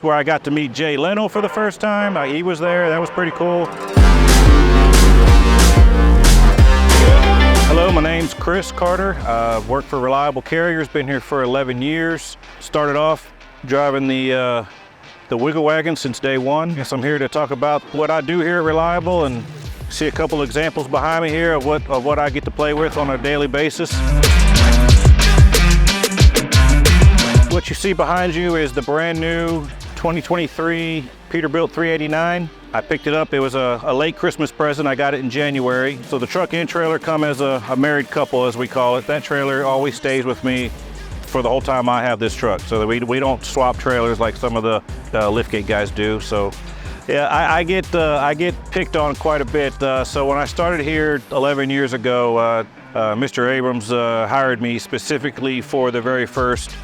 Where I got to meet Jay Leno for the first time. He was there, that was pretty cool. Hello, my name's Chris Carter. I've worked for Reliable Carriers, been here for 11 years. Started off driving the Wiggle Wagon since day one. Guess I'm here to talk about what I do here at Reliable and see a couple examples behind me here of what I get to play with on a daily basis. What you see behind you is the brand new 2023 Peterbilt 389. I picked it up. It was a late Christmas present. I got it in January. So the truck and trailer come as a married couple, as we call it. That trailer always stays with me for the whole time I have this truck. So that we don't swap trailers like some of the liftgate guys do. So yeah, I get picked on quite a bit. So when I started here 11 years ago, Mr. Abrams hired me specifically for the very first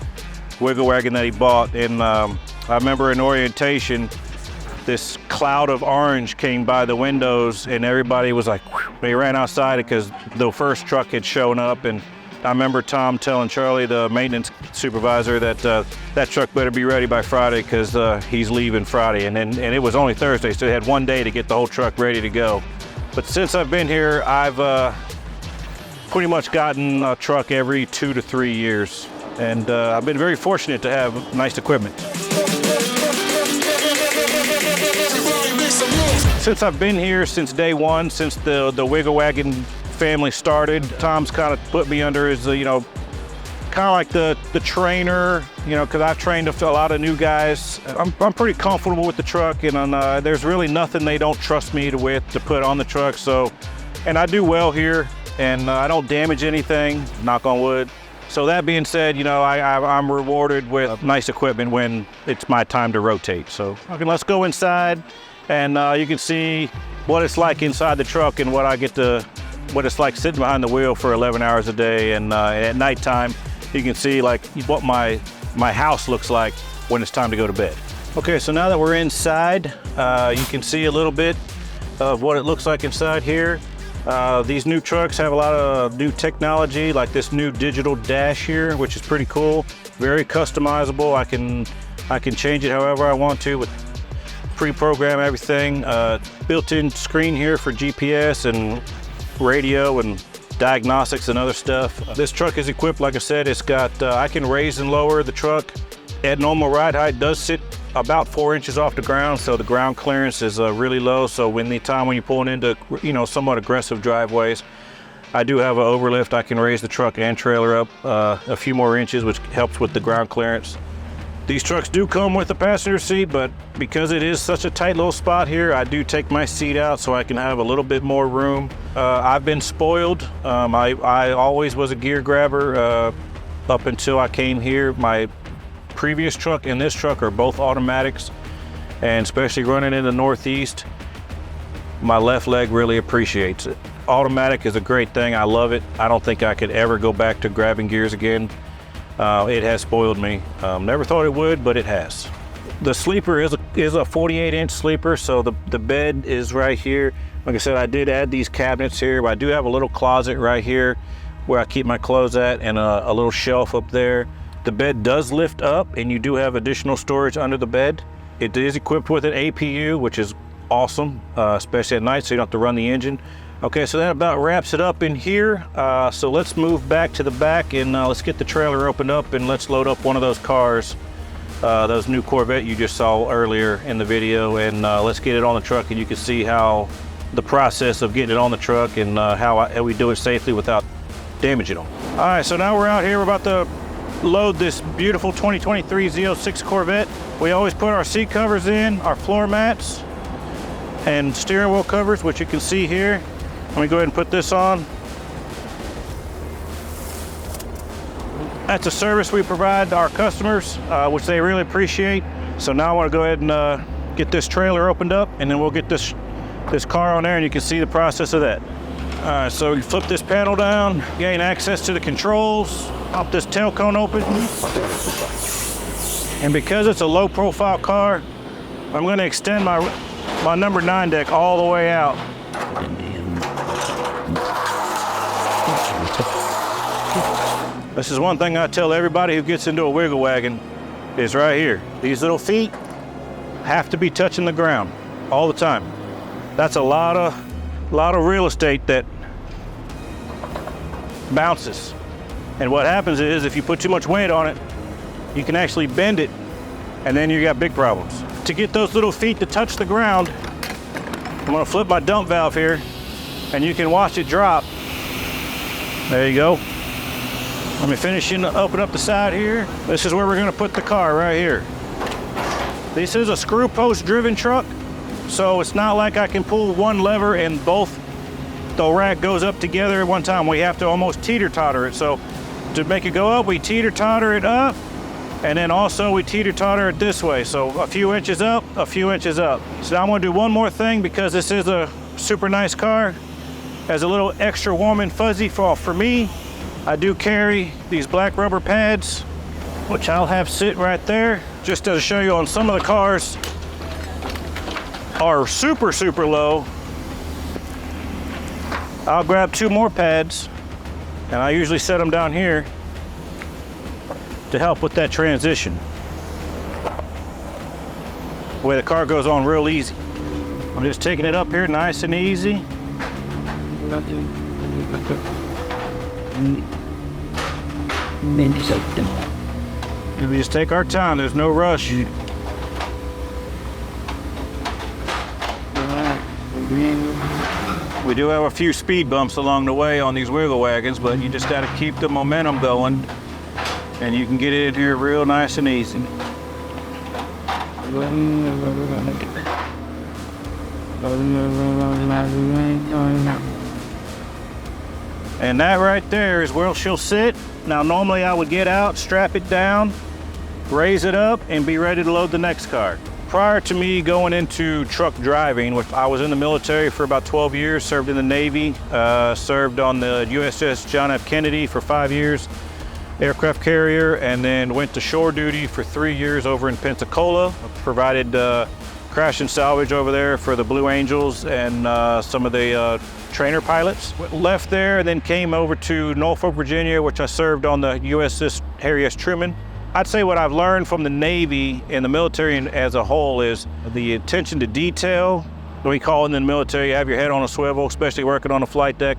Wiggle Wagon that he bought. And I remember in orientation, this cloud of orange came by the windows and everybody was like, whew. They ran outside because the first truck had shown up. And I remember Tom telling Charlie, the maintenance supervisor, that that truck better be ready by Friday because he's leaving Friday. And it was only Thursday, so they had one day to get the whole truck ready to go. But since I've been here, I've pretty much gotten a truck every 2 to 3 years. And I've been very fortunate to have nice equipment. Since I've been here since day one, since the Wiggle Wagon family started, Tom's kind of put me under his, kind of like the trainer, because I've trained a lot of new guys. I'm pretty comfortable with the truck, and there's really nothing they don't trust me to put on the truck. So, and I do well here, and I don't damage anything, knock on wood. So that being said, I'm rewarded with nice equipment when it's my time to rotate. So okay, let's go inside, and you can see what it's like inside the truck and what it's like sitting behind the wheel for 11 hours a day. And at nighttime, you can see like what my house looks like when it's time to go to bed. Okay, so now that we're inside, you can see a little bit of what it looks like inside here. These new trucks have a lot of new technology, like this new digital dash here, which is pretty cool. Very customizable. I can change it however I want to with pre-program everything. Built-in screen here for GPS and radio and diagnostics and other stuff. This truck is equipped, like I said, it's got, I can raise and lower the truck. At normal ride height does sit about 4 inches off the ground, so the ground clearance is really low. So when you're pulling into somewhat aggressive driveways, I do have an overlift. I can raise the truck and trailer up a few more inches, which helps with the ground clearance. These trucks do come with a passenger seat, but because it is such a tight little spot here, I do take my seat out so I can have a little bit more room. I've been spoiled. I always was a gear grabber up until I came here. My previous truck and this truck are both automatics, and especially running in the Northeast, my left leg really appreciates it. Automatic is a great thing. I love it. I don't think I could ever go back to grabbing gears again. It has spoiled me. Never thought it would, but it has. The sleeper is a 48-inch sleeper, so the bed is right here. Like I said, I did add these cabinets here, but I do have a little closet right here where I keep my clothes at, and a little shelf up there. The bed does lift up, and you do have additional storage under the bed. It is equipped with an APU, which is awesome, especially at night, so you don't have to run the engine. Okay, so that about wraps it up in here. So let's move back to the back, and let's get the trailer opened up, and let's load up one of those cars, those new Corvette you just saw earlier in the video, and let's get it on the truck, and you can see how the process of getting it on the truck and how we do it safely without damaging them. All right, so now we're out here. We're about to load this beautiful 2023 Z06 Corvette. We always put our seat covers in, our floor mats, and steering wheel covers, which you can see here. Let me go ahead and put this on. That's a service we provide our customers, which they really appreciate. So now I want to go ahead and get this trailer opened up, and then we'll get this car on there, and you can see the process of that. All right, so you flip this panel down, gain access to the controls, pop this tail cone open. And because it's a low profile car, I'm gonna extend my number 9 deck all the way out. This is one thing I tell everybody who gets into a Wiggle Wagon is right here. These little feet, have to be touching the ground all the time. That's a lot of real estate that bounces. And what happens is if you put too much weight on it, you can actually bend it, and then you got big problems. To get those little feet to touch the ground, I'm gonna flip my dump valve here, and you can watch it drop. There you go. Let me open up the side here. This is where we're gonna put the car, right here. This is a screw post driven truck, so it's not like I can pull one lever and the rack goes up together at one time. We have to almost teeter-totter it. So to make it go up, we teeter-totter it up, and then also we teeter-totter it this way. So a few inches up, a few inches up. So now I'm gonna do one more thing, because this is a super nice car. As a little extra warm and fuzzy for me, I do carry these black rubber pads, which I'll have sit right there, just to show you on some of the cars are super, super low. I'll grab 2 more pads, and I usually set them down here to help with that transition. The way the car goes on real easy. I'm just taking it up here nice and easy. And we just take our time, there's no rush. We do have a few speed bumps along the way on these Wiggle Wagons, but you just gotta keep the momentum going, and you can get it in here real nice and easy. And that right there is where she'll sit. Now normally I would get out, strap it down, raise it up, and be ready to load the next car. Prior to me going into truck driving, which I was in the military for about 12 years, served in the Navy, served on the USS John F. Kennedy for 5 years, aircraft carrier, and then went to shore duty for 3 years over in Pensacola. Provided crash and salvage over there for the Blue Angels and some of the trainer pilots. Left there and then came over to Norfolk, Virginia, which I served on the USS Harry S. Truman. I'd say what I've learned from the Navy and the military as a whole is the attention to detail. We call it in the military, you have your head on a swivel, especially working on a flight deck.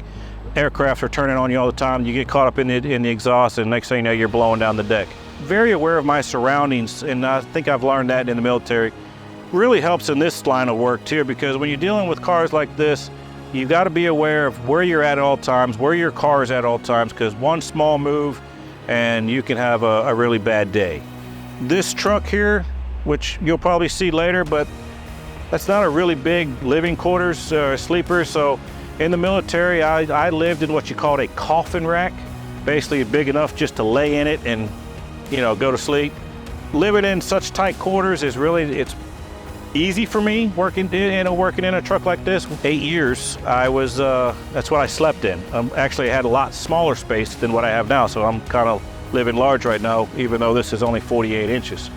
Aircraft are turning on you all the time. You get caught up in the exhaust, and next thing you know, you're blowing down the deck. Very aware of my surroundings, and I think I've learned that in the military. Really helps in this line of work too, because when you're dealing with cars like this, you've got to be aware of where you're at all times, where your car is at all times, because one small move and you can have a really bad day. This truck here, which you'll probably see later, but that's not a really big living quarters or sleeper. So in the military, I lived in what you call a coffin rack, basically big enough just to lay in it and, you know, go to sleep. Living in such tight quarters is really, it's easy for me working in a truck like this. 8 years, that's what I slept in. Actually, I had a lot smaller space than what I have now, so I'm kind of living large right now, even though this is only 48 inches.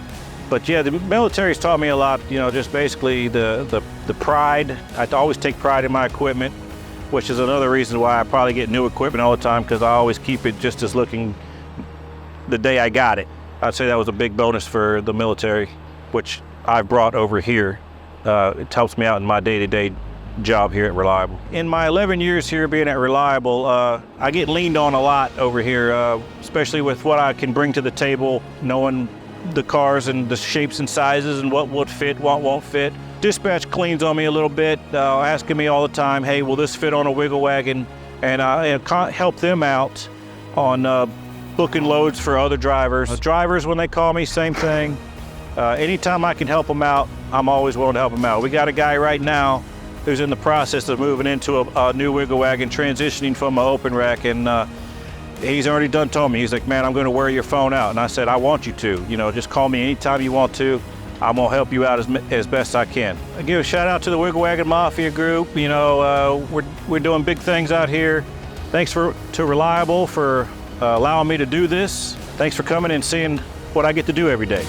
But yeah, the military's taught me a lot, you know, just basically the pride. I always take pride in my equipment, which is another reason why I probably get new equipment all the time, because I always keep it just as looking the day I got it. I'd say that was a big bonus for the military, which I've brought over here. It helps me out in my day-to-day job here at Reliable. In my 11 years here being at Reliable, I get leaned on a lot over here, especially with what I can bring to the table, knowing the cars and the shapes and sizes and what would fit, what won't fit. Dispatch cleans on me a little bit, asking me all the time, hey, will this fit on a Wiggle Wagon? And I help them out on booking loads for other drivers. Drivers, when they call me, same thing. Anytime I can help them out, I'm always willing to help them out. We got a guy right now who's in the process of moving into a new Wiggle Wagon, transitioning from an open rack, and he's already told me, he's like, man, I'm gonna wear your phone out. And I said, I want you to. You know, just call me anytime you want to. I'm gonna help you out as best I can. I give a shout out to the Wiggle Wagon Mafia group. You know, we're doing big things out here. Thanks to Reliable for allowing me to do this. Thanks for coming and seeing what I get to do every day.